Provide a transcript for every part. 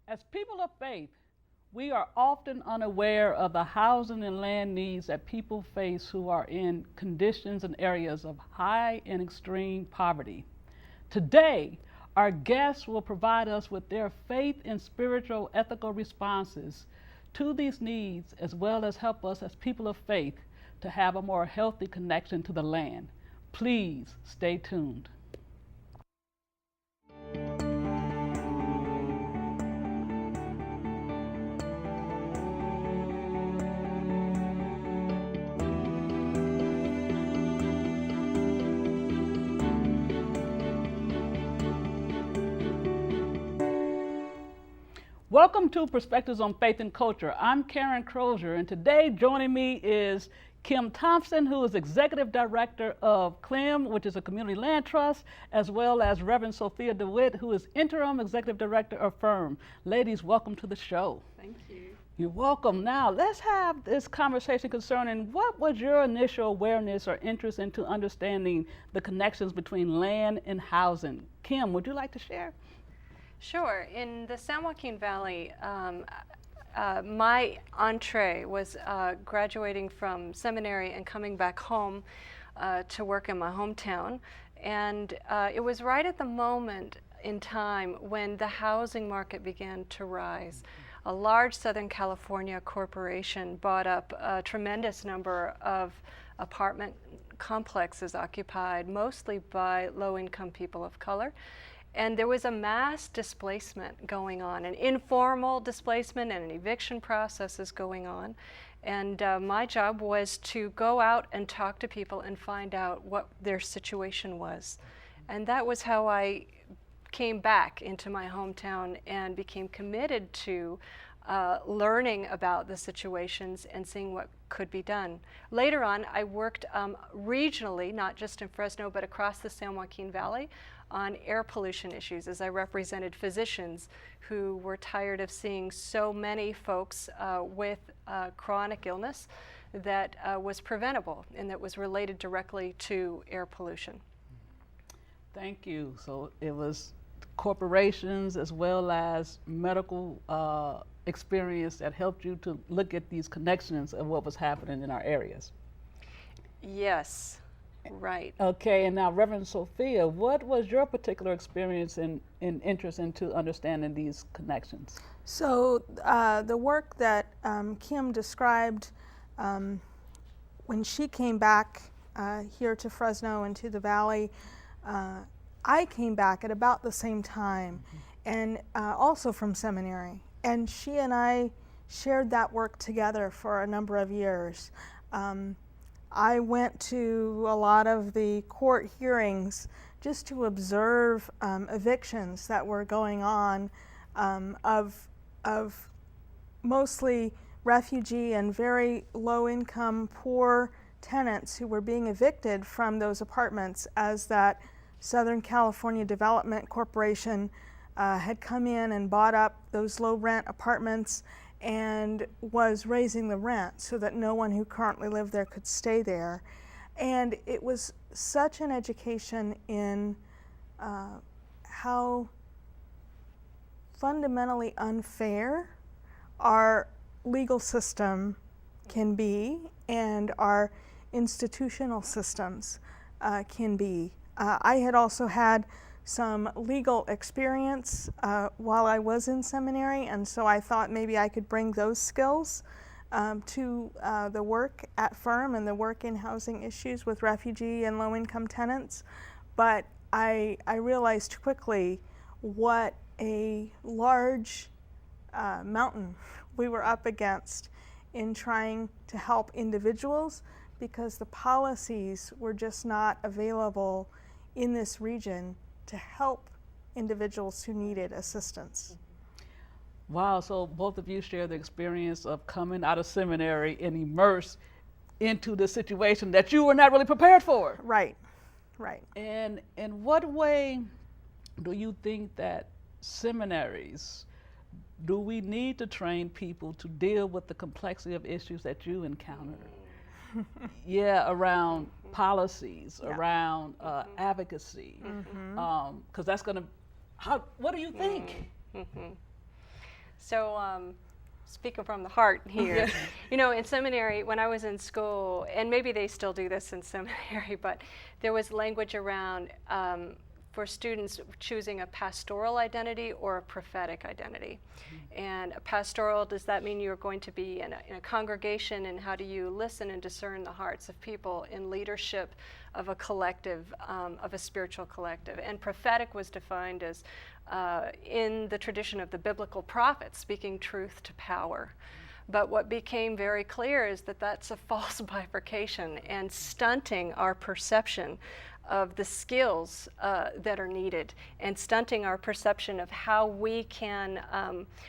As people of faith, we are often unaware of the housing and land needs that people face who are in conditions and areas of high and extreme poverty. Today, our guests will provide us with their faith and spiritual ethical responses to these needs, as well as help us as people of faith to have a more healthy connection to the land. Please stay tuned. Welcome to Perspectives on Faith and Culture. I'm Karen Crozier, and today joining me is Kim Thompson, who is Executive Director of CLIM, which is a community land trust, as well as Reverend Sophia DeWitt, who is Interim Executive Director of FIRM. Ladies, welcome to the show. Thank you. You're welcome. Now, let's have this conversation concerning what was your initial awareness or interest into understanding the connections between land and housing? Kim, would you like to share? Sure. In the San Joaquin Valley, my entree was graduating from seminary and coming back home to work in my hometown. And it was right at the moment in time when the housing market began to rise. A large Southern California corporation bought up a tremendous number of apartment complexes occupied mostly by low-income people of color. And there was a mass displacement going on, an informal displacement and an eviction processes going on. And my job was to go out and talk to people and find out what their situation was. And that was how I came back into my hometown and became committed to learning about the situations and seeing what could be done. Later on, I worked regionally, not just in Fresno, but across the San Joaquin Valley, on air pollution issues as I represented physicians who were tired of seeing so many folks with chronic illness that was preventable and that was related directly to air pollution. Thank you. So it was corporations as well as medical experience that helped you to look at these connections of what was happening in our areas. Yes. Right. Okay, and now Reverend Sophia, what was your particular experience and interest into understanding these connections? So the work that Kim described when she came back here to Fresno and to the Valley, I came back at about the same time, and also from seminary. And she and I shared that work together for a number of years. I went to a lot of the court hearings just to observe evictions that were going on of mostly refugee and very low-income, poor tenants who were being evicted from those apartments as that Southern California Development Corporation had come in and bought up those low-rent apartments and was raising the rent so that no one who currently lived there could stay there. And it was such an education in how fundamentally unfair our legal system can be and our institutional systems can be. I had also had some legal experience while I was in seminary, and so I thought maybe I could bring those skills to the work at FIRM and the work in housing issues with refugee and low-income tenants. But I realized quickly what a large mountain we were up against in trying to help individuals, because the policies were just not available in this region to help individuals who needed assistance. Wow, so both of you share the experience of coming out of seminary and immersed into the situation that you were not really prepared for. Right, right. And in what way do you think that seminaries, do we need to train people to deal with the complexity of issues that you encounter? Yeah, around policies, around advocacy, because that's going to, what do you think? So, speaking from the heart here, you know, in seminary, when I was in school, and maybe they still do this in seminary, but there was language around for students choosing a pastoral identity or a prophetic identity. And a pastoral, does that mean you're going to be in a congregation, and how do you listen and discern the hearts of people in leadership of a collective, of a spiritual collective? And prophetic was defined as in the tradition of the biblical prophets, speaking truth to power. But what became very clear is that that's a false bifurcation and stunting our perception of the skills that are needed, and stunting our perception of how we can,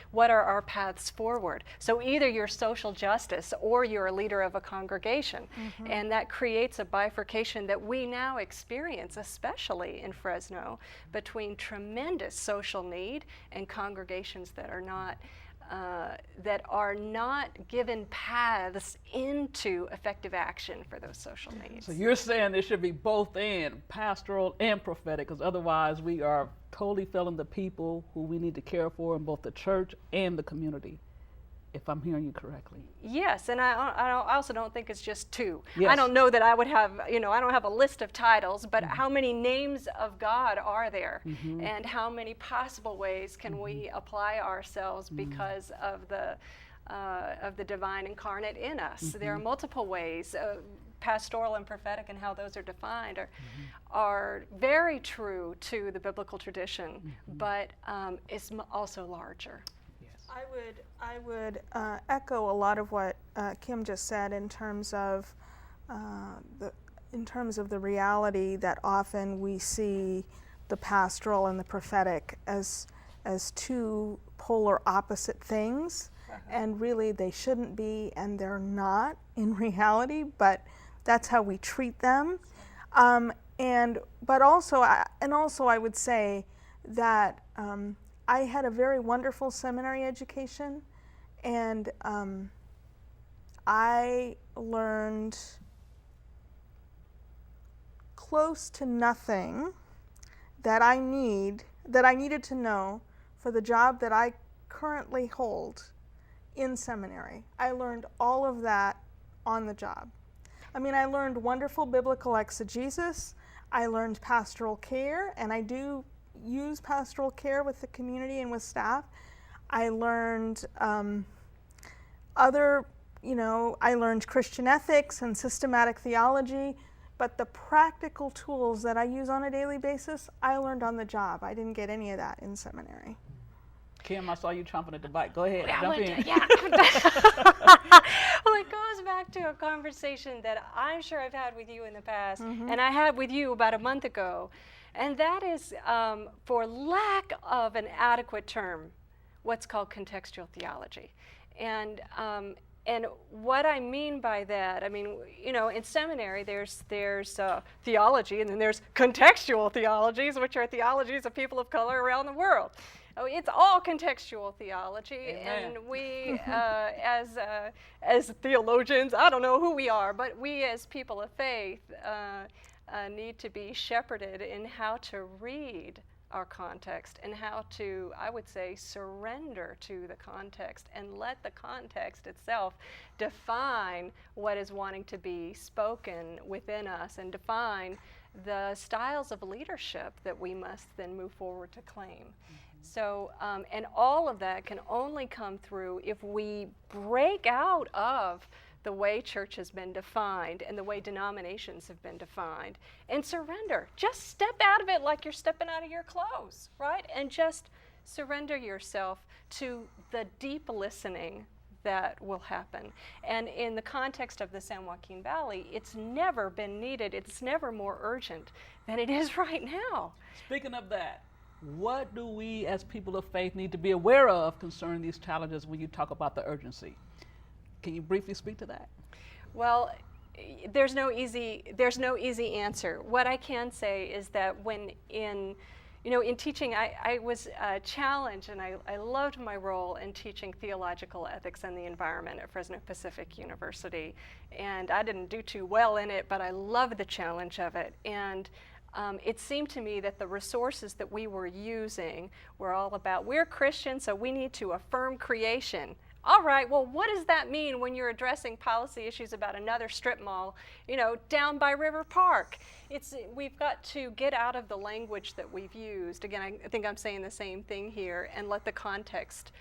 what are our paths forward. So either you're social justice or you're a leader of a congregation. And that creates a bifurcation that we now experience, especially in Fresno, between tremendous social need and congregations that are not given paths into effective action for those social needs. So you're saying there should be both and, pastoral and prophetic, because otherwise we are totally failing the people who we need to care for in both the church and the community, if I'm hearing you correctly. Yes, and I also don't think it's just two. Yes. I don't know that I would have, you know, I don't have a list of titles, but how many names of God are there? And how many possible ways can we apply ourselves because of the divine incarnate in us? There are multiple ways. Pastoral and prophetic and how those are defined are very true to the biblical tradition, but it's also larger. I would echo a lot of what Kim just said in terms of the reality that often we see the pastoral and the prophetic as two polar opposite things, and really they shouldn't be, and they're not in reality, but that's how we treat them. But also I would say that I had a very wonderful seminary education, and I learned close to nothing that I needed to know for the job that I currently hold in seminary. I learned all of that on the job. I mean, I learned wonderful biblical exegesis, I learned pastoral care, and I do use pastoral care with the community and with staff. I learned I learned Christian ethics and systematic theology, but the practical tools that I use on a daily basis, I learned on the job. I didn't get any of that in seminary. Kim, I saw you chomping at the bite. Go ahead, jump in. Well, it goes back to a conversation that I'm sure I've had with you in the past, and I had with you about a month ago. And that is, for lack of an adequate term, what's called contextual theology. And what I mean by that, I mean, you know, in seminary there's theology, and then there's contextual theologies, which are theologies of people of color around the world. Oh, it's all contextual theology. Amen. And we, as theologians, I don't know who we are, but we as people of faith need to be shepherded in how to read our context and how to, I would say, surrender to the context and let the context itself define what is wanting to be spoken within us and define the styles of leadership that we must then move forward to claim. So, and all of that can only come through if we break out of the way church has been defined and the way denominations have been defined, and surrender. Just step out of it like you're stepping out of your clothes, right? And just surrender yourself to the deep listening that will happen. And in the context of the San Joaquin Valley, it's never been needed, it's never more urgent than it is right now. Speaking of that, what do we as people of faith need to be aware of concerning these challenges when you talk about the urgency? Can you briefly speak to that? Well, there's no easy answer. What I can say is that when in You know, in teaching, I was challenged, and I loved my role in teaching theological ethics and the environment at Fresno Pacific University. And I didn't do too well in it, but I loved the challenge of it. And it seemed to me that the resources that we were using were all about, we're Christians, so we need to affirm creation. All right, well, what does that mean when you're addressing policy issues about another strip mall, you know, down by River Park? We've got to get out of the language that we've used. Again, I think I'm saying the same thing here, and let the context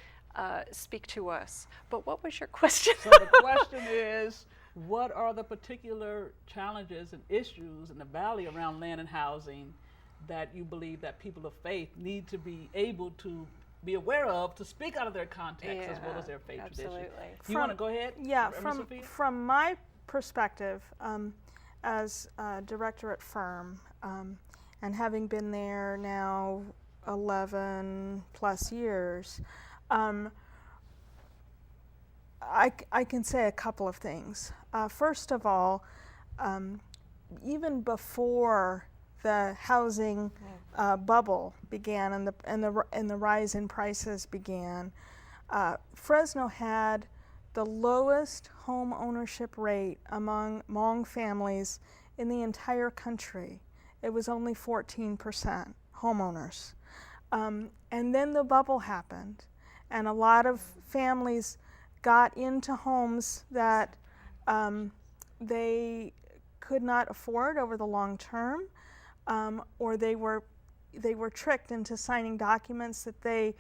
speak to us. But what was your question? So the question is, what are the particular challenges and issues in the valley around land and housing that you believe that people of faith need to be able to be aware of to speak out of their context as well as their faith tradition? You want to go ahead? Yeah, from my perspective, as director at Firm, and having been there now 11 plus years, I can say a couple of things. First of all, even before the housing bubble began and the rise in prices began, Fresno had the lowest home ownership rate among Hmong families in the entire country. It was only 14% homeowners. And then the bubble happened, and a lot of families got into homes that they could not afford over the long term, or they were tricked into signing documents that they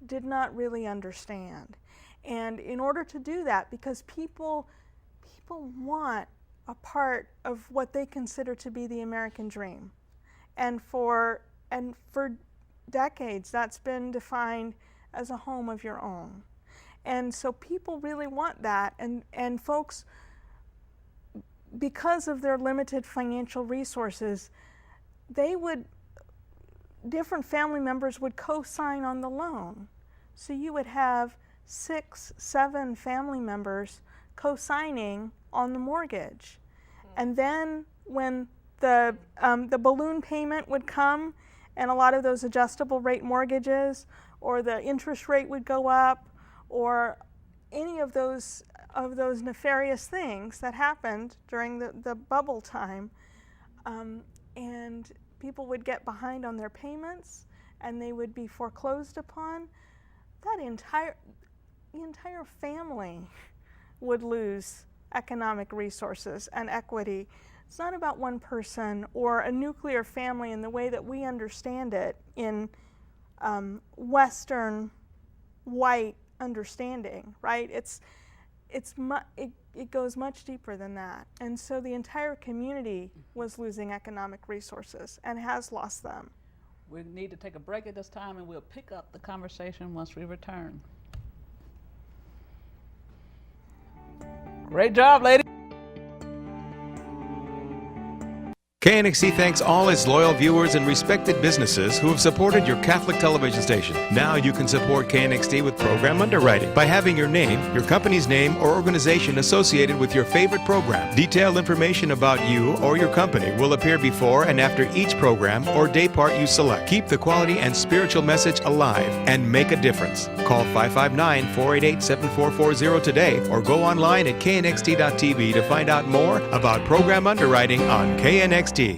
did not really understand. And in order to do that, because people want a part of what they consider to be the American dream, and for decades that's been defined as a home of your own. And so people really want that, and folks, because of their limited financial resources, different family members would co-sign on the loan. So you would have 6, 7 family members co-signing on the mortgage. And then when the balloon payment would come, and a lot of those adjustable rate mortgages, or the interest rate would go up, or any of those nefarious things that happened during the bubble time, and people would get behind on their payments, and they would be foreclosed upon, the entire family would lose economic resources and equity. It's not about one person or a nuclear family in the way that we understand it in Western white understanding, right? It goes much deeper than that. And so the entire community was losing economic resources and has lost them. We need to take a break at this time, and we'll pick up the conversation once we return. Great job, ladies. KNXT thanks all its loyal viewers and respected businesses who have supported your Catholic television station. Now you can support KNXT with program underwriting by having your name, your company's name, or organization associated with your favorite program. Detailed information about you or your company will appear before and after each program or day part you select. Keep the quality and spiritual message alive and make a difference. Call 559-488-7440 today, or go online at knxt.tv to find out more about program underwriting on KNXT. To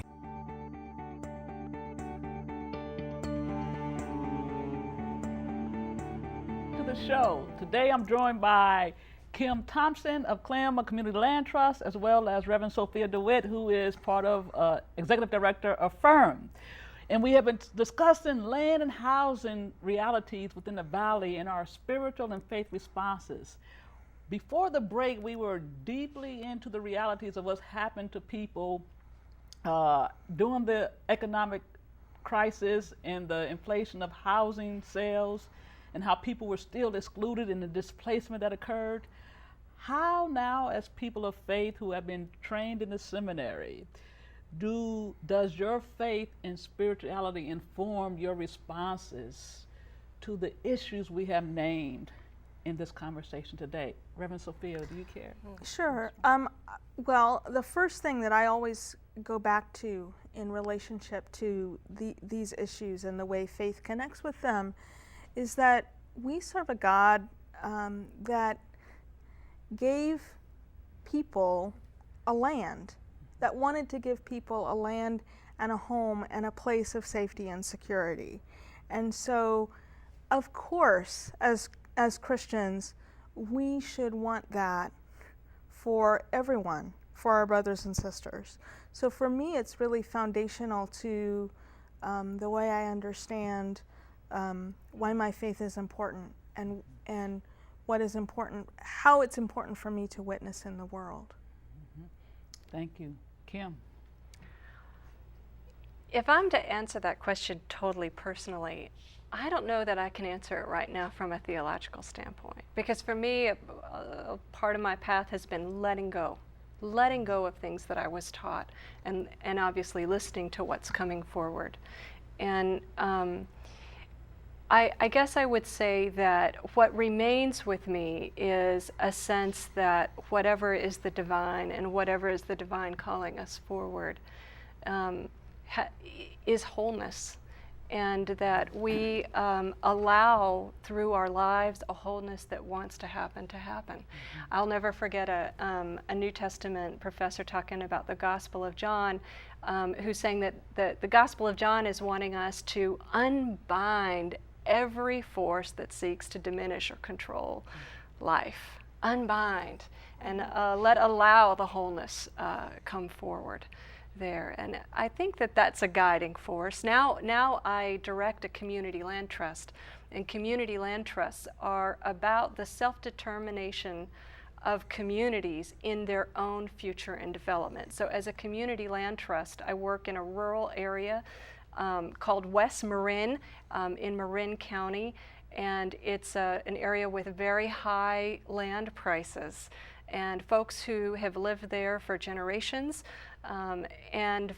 the show. Today I'm joined by Kim Thompson of Clem, a community land trust, as well as Reverend Sophia DeWitt, who is part of Executive Director of Firm. And we have been discussing land and housing realities within the valley and our spiritual and faith responses. Before the break, we were deeply into the realities of what's happened to people during the economic crisis and the inflation of housing sales, and how people were still excluded in the displacement that occurred. How now, as people of faith who have been trained in the seminary, does your faith and spirituality inform your responses to the issues we have named in this conversation today? Reverend Sophia, do you care? Sure. Well, the first thing that I always go back to in relationship to these issues and the way faith connects with them is that we serve a God that gave people a land, that wanted to give people a land and a home and a place of safety and security. And so, of course, as Christians, we should want that for everyone, for our brothers and sisters. So for me, it's really foundational to the way I understand why my faith is important and what is important, how it's important for me to witness in the world. Thank you. Kim? If I'm to answer that question totally personally, I don't know that I can answer it right now from a theological standpoint. Because for me, a part of my path has been letting go of things that I was taught, and obviously listening to what's coming forward. And I guess I would say that what remains with me is a sense that whatever is the divine and whatever is the divine calling us forward is wholeness, and that we allow through our lives a wholeness that wants to happen to happen. Mm-hmm. I'll never forget a New Testament professor talking about the Gospel of John, who's saying that the Gospel of John is wanting us to unbind every force that seeks to diminish or control life. Unbind and allow the wholeness come forward there. And I think that that's a guiding force. Now I direct a community land trust, and community land trusts are about the self-determination of communities in their own future and development. So as a community land trust, I work in a rural area called West Marin in Marin County, and it's an area with very high land prices, and folks who have lived there for generations and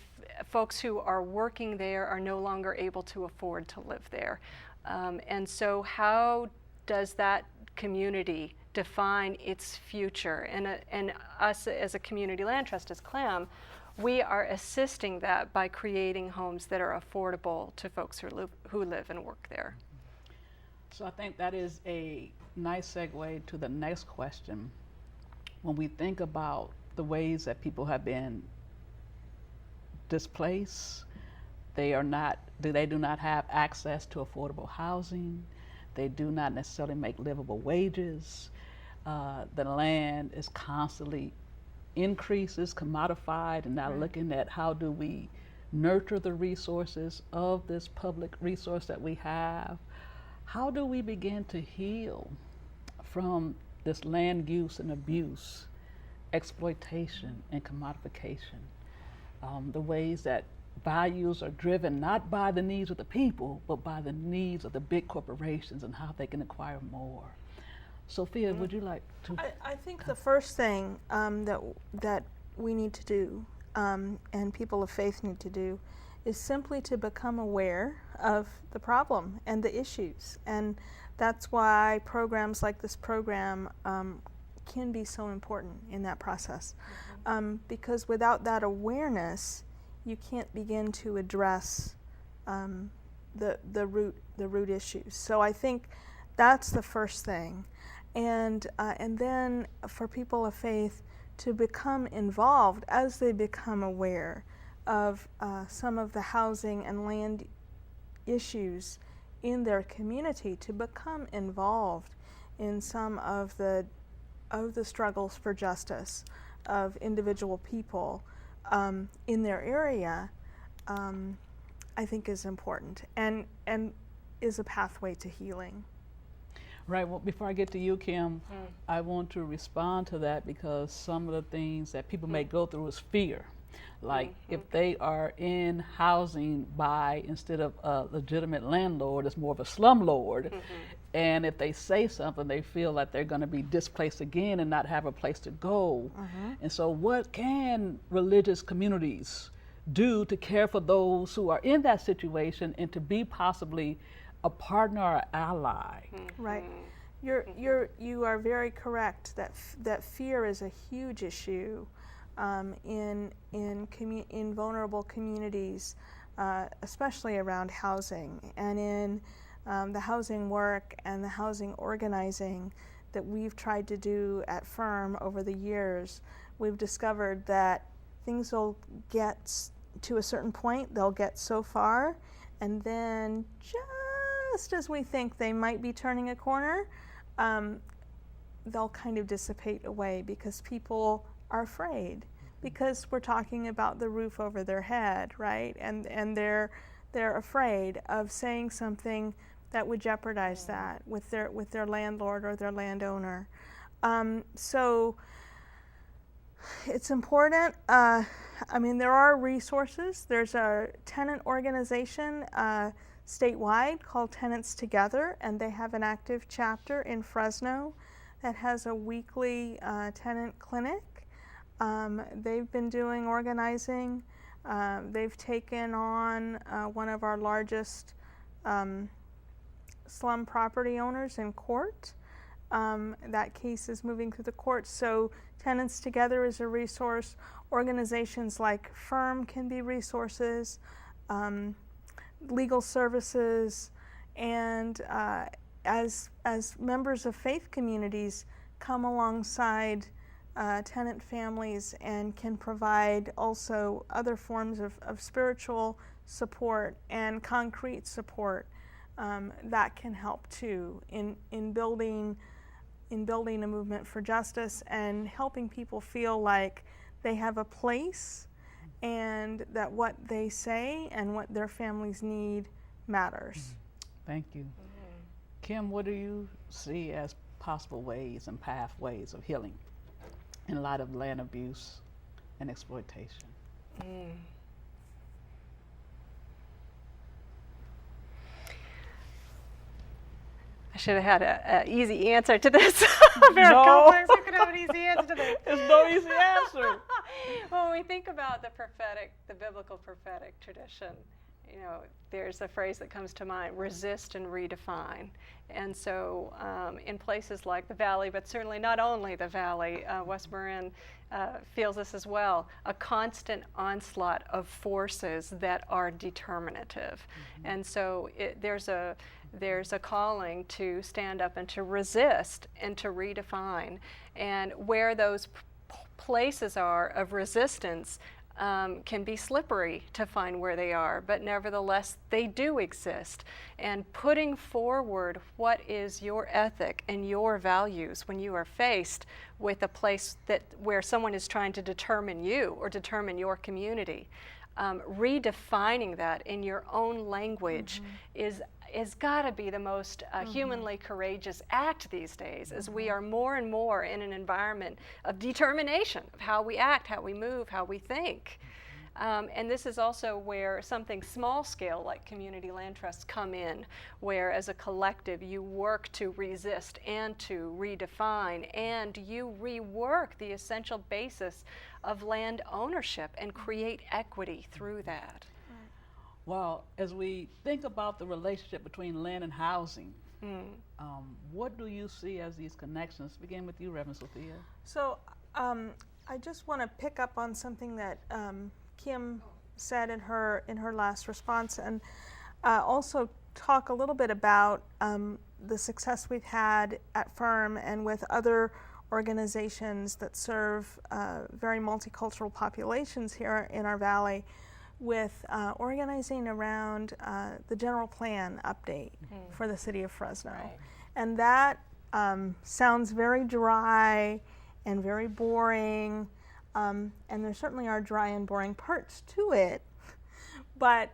folks who are working there are no longer able to afford to live there. And so how does that community define its future? And us as a community land trust, as CLAM, we are assisting that by creating homes that are affordable to folks who live and work there. So I think that is a nice segue to the next question. When we think about the ways that people have been displaced, they do not have access to affordable housing. They do not necessarily make livable wages. The land is constantly increases, commodified, and now looking at how do we nurture the resources of this public resource that we have. How do we begin to heal from this land use and abuse, exploitation and commodification? The ways that values are driven not by the needs of the people, but by the needs of the big corporations and how they can acquire more. Sophia, would you like to? I think the first thing that we need to do, and people of faith need to do, is simply to become aware of the problem and the issues. And that's why programs like this program can be so important in that process. Because without that awareness, you can't begin to address the root issues. So I think that's the first thing. And then for people of faith to become involved as they become aware of some of the housing and land issues in their community, to become involved in some of the struggles for justice of individual people in their area, I think is important and is a pathway to healing. Right. Well, before I get to you, Kim, I want to respond to that because some of the things that people may go through is fear. Like if they are in housing by, instead of a legitimate landlord, it's more of a slumlord. And if they say something, they feel like they're going to be displaced again and not have a place to go. And so what can religious communities do to care for those who are in that situation and to be possibly a partner or ally? Right. You are very correct that fear is a huge issue in vulnerable communities, especially around housing, and in the housing work and the housing organizing that we've tried to do at Firm over the years. We've discovered that things will get to a certain point, they'll get so far, and then just as we think they might be turning a corner, they'll kind of dissipate away because people are afraid, because we're talking about the roof over their head, right? And they're afraid of saying something that would jeopardize that with their landlord or their landowner. So it's important. I mean, there are resources. There's a tenant organization statewide called Tenants Together, and they have an active chapter in Fresno that has a weekly tenant clinic. They've been doing organizing. They've taken on one of our largest slum property owners in court. That case is moving through the courts. So Tenants Together is a resource. Organizations like Firm can be resources, legal services, and as members of faith communities come alongside tenant families and can provide also other forms of spiritual support and concrete support, that can help too in building a movement for justice and helping people feel like they have a place and that what they say and what their families need matters. Thank you. Kim, what do you see as possible ways and pathways of healing in light of land abuse and exploitation? I should have had an easy answer to this. Very No. complex. I could have an easy answer to this. There's no easy answer. When we think about the prophetic, the biblical prophetic tradition, you know, there's a phrase that comes to mind: resist and redefine. And so in places like the Valley, but certainly not only the Valley, West Marin feels this as well, a constant onslaught of forces that are determinative. And so there's a calling to stand up and to resist and to redefine. And where those places are of resistance can be slippery to find where they are, but nevertheless they do exist. And putting forward what is your ethic and your values when you are faced with a place where someone is trying to determine you or determine your community, redefining that in your own language is got to be the most humanly courageous act these days, as we are more and more in an environment of determination of how we act, how we move, how we think. And this is also where something small scale like community land trusts come in, where as a collective you work to resist and to redefine, and you rework the essential basis of land ownership and create equity through that. Well, as we think about the relationship between land and housing, what do you see as these connections? Begin with you, Reverend Sophia. So I just want to pick up on something that Kim said in her last response, and also talk a little bit about the success we've had at Firm and with other organizations that serve very multicultural populations here in our valley, with organizing around the general plan update for the city of Fresno. Right. And that sounds very dry and very boring, and there certainly are dry and boring parts to it, but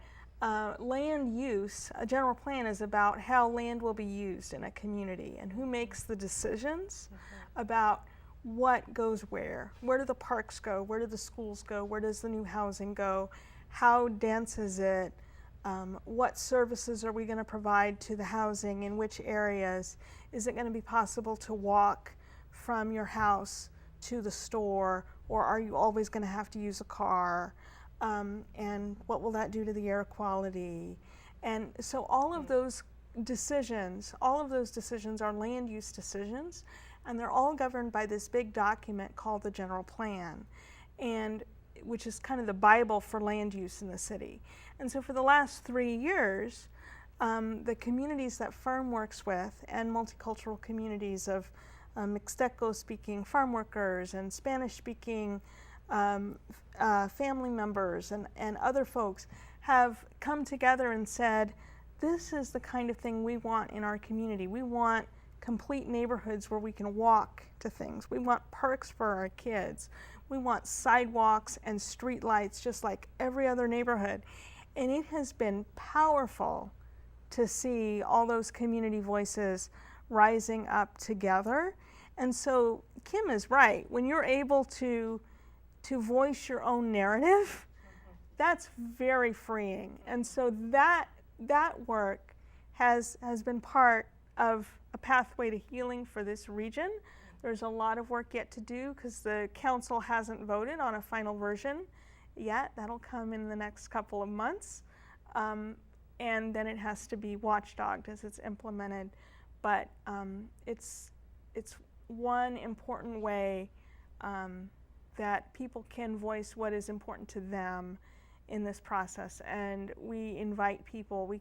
land use, a general plan is about how land will be used in a community and who makes the decisions about what goes where do the parks go, where do the schools go, where does the new housing go, how dense is it, what services are we going to provide to the housing, in which areas, is it going to be possible to walk from your house to the store, or are you always going to have to use a car, and what will that do to the air quality? And so all of those decisions are land use decisions, and they're all governed by this big document called the general plan. and which is kind of the Bible for land use in the city. And so for the last 3 years, the communities that Firm works with, and multicultural communities of Mixteco-speaking farm workers and Spanish-speaking family members and other folks, have come together and said, this is the kind of thing we want in our community. We want complete neighborhoods where we can walk to things. We want parks for our kids. We want sidewalks and street lights just like every other neighborhood. And it has been powerful to see all those community voices rising up together. And so Kim is right. When you're able to voice your own narrative, that's very freeing. And so that work has been part of a pathway to healing for this region. There's a lot of work yet to do because the council hasn't voted on a final version yet. That'll come in the next couple of months. And then it has to be watchdogged as it's implemented. But it's one important way that people can voice what is important to them in this process. And we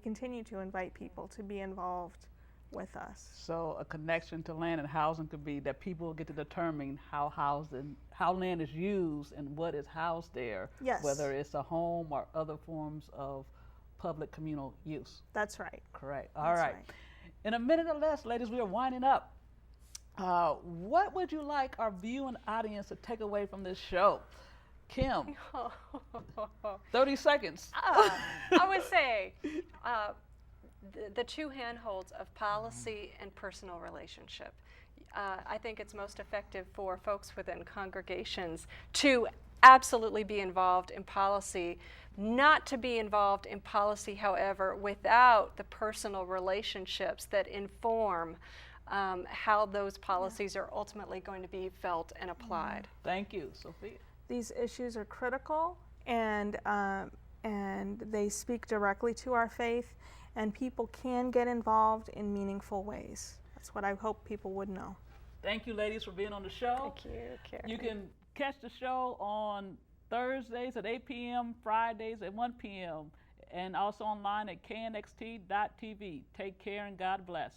continue to invite people to be involved with us. So a connection to land and housing could be that people get to determine how land is used and what is housed there, yes, whether it's a home or other forms of public communal use. That's right. Correct. All right. In a minute or less, ladies, we are winding up. What would you like our viewing audience to take away from this show? Kim, 30 seconds. I would say the two handholds of policy and personal relationship. I think it's most effective for folks within congregations to absolutely be involved in policy, not to be involved in policy, however, without the personal relationships that inform how those policies are ultimately going to be felt and applied. Thank you, Sophia. These issues are critical, and they speak directly to our faith, and people can get involved in meaningful ways. That's what I hope people would know. Thank you, ladies, for being on the show. Thank you, Karen. You can catch the show on Thursdays at 8 p.m., Fridays at 1 p.m., and also online at knxt.tv. Take care and God bless.